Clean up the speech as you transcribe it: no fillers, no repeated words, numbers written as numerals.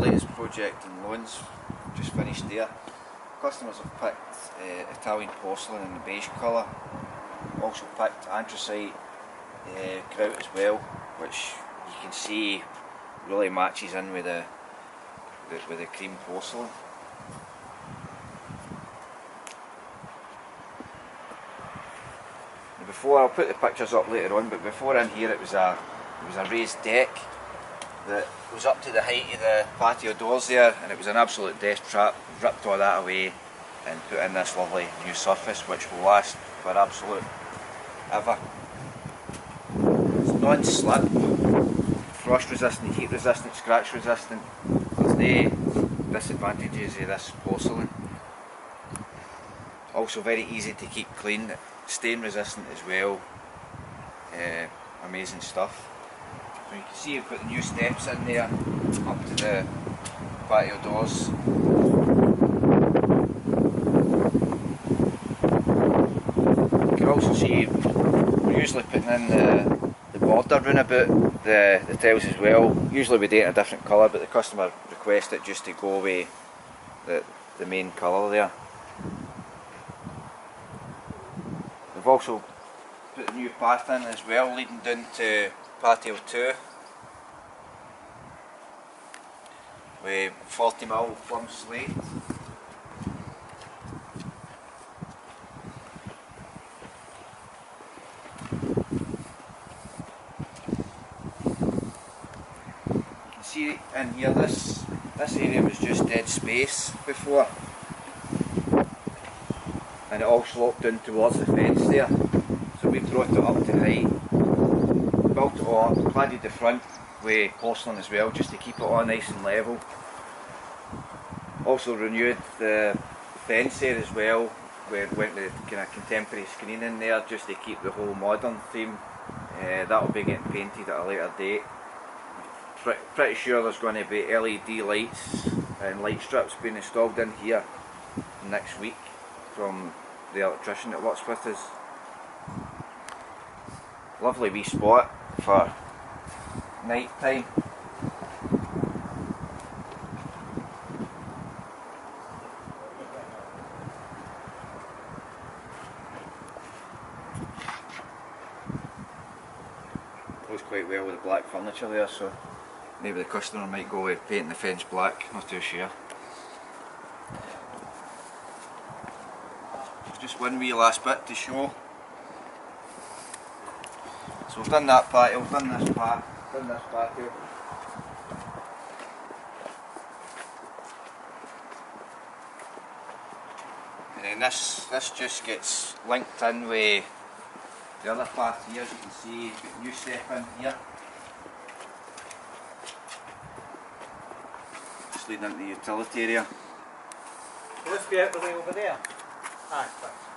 latest project in Loans, just finished there. Customers have picked Italian porcelain in the beige colour. Also picked anthracite grout as well, which you can see really matches in with the cream porcelain. Now before, I'll put the pictures up later on, but before in here it was a raised deck that was up to the height of the patio doors there, and it was an absolute death trap. Ripped all that away and put in this lovely new surface which will last for absolute ever. It's non-slip, frost resistant, heat resistant, scratch resistant. There's no disadvantages of this porcelain. Also very easy to keep clean, stain resistant as well. Amazing stuff. So you can see you've got the new steps in there up to the patio doors. You can also see we're usually putting in the border round about the tiles as well. Usually we do it in a different colour, but the customer requested it just to go away the main colour there. We've also put a new path in as well, leading down to patio 2 with 40mm plum slate. You can see in here this area was just dead space before, and it all sloped in towards the fence there, so we brought it up to height, built it all up, cladded the front with porcelain as well just to keep it all nice and level. Also renewed the fence there as well, where it went with kind of contemporary screen in there just to keep the whole modern theme. That'll be getting painted at a later date. Pretty sure there's going to be LED lights and light strips being installed in here next week from the electrician that works with us. Lovely wee spot for night time. Goes quite well with the black furniture there, so maybe the customer might go with painting the fence black, not too sure. Just one wee last bit to show. So we've done that patio, we've done this patio. And then this just gets linked in with the other path here. As you can see, you've got a new step in here. Just leading into the utility area. Will this be out the way over there? Aye, thanks.